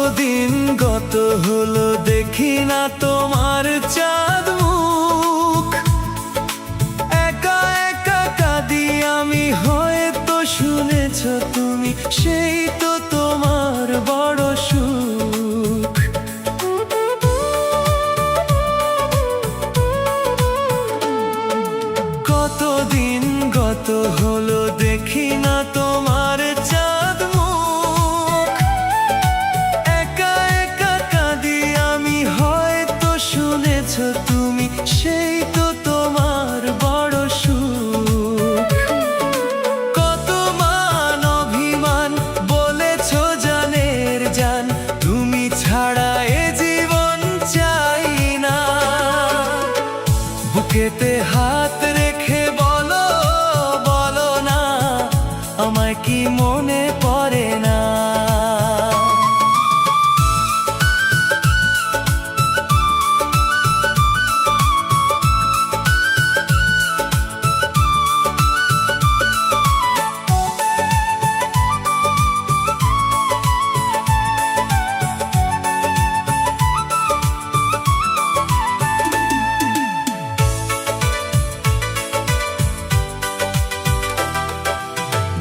কতদিন গত হলো দেখি না তোমার চাঁদ মুখ। একা একা কাঁদি আমি, হয়তো শুনেছ তুমি, সেই তো তোমার বড় সুখ। কতদিন গত হলো দেখি না তোমার চাঁদ মুখ। একা একা কাঁদি আমি, হয়তো শুনেছ তুমি, সেই তো তোমার বড় সুখ। কত মান অভিমান বলেছ জানের জান, তুমি ছাড়া এ জীবন চাই না। বুকেতে হাত রেখে বলো, বলো না, আমায় কি মনে পড়ে না?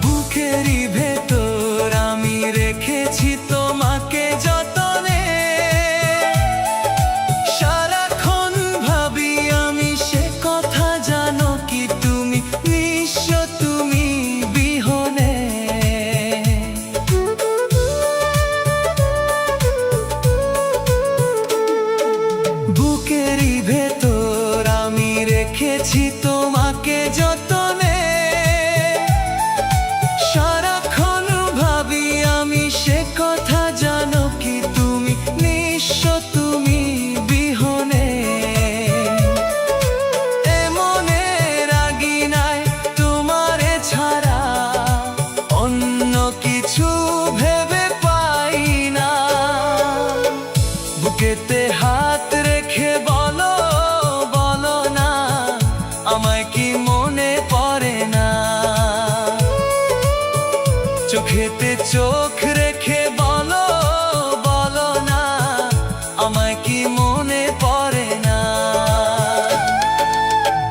বুকেরই ভেতর আমি রেখেছি তোমাকে যতনে। সারাক্ষণ ভাবি আমি সে কথা, জানো কি তুমি, নিঃস্ব তুমি বিহনে। বুকেরই ভেতর আমি রেখেছি তোমাকে যতনে। সারাক্ষণ ভাবি আমি সে কথা, জানো কি তুমি, নিঃস্ব তুমি বিহনে। এমনে রাগি নাই তোমারে ছাড়া, অন্য কিছু ভেবে পাই না। বুকেতে হাত রেখে বলো, বলো না, আমায় কি মনে পড়ে না? চোখেতে চোখ রেখে বলো, বলো না, আমায় কি মনে পড়ে না?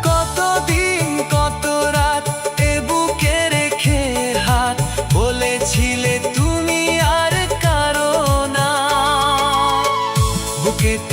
কতদিন কত রাত এ বুকে রেখে হাত, বলেছিলে তুমি আর কারো না। বুকেতে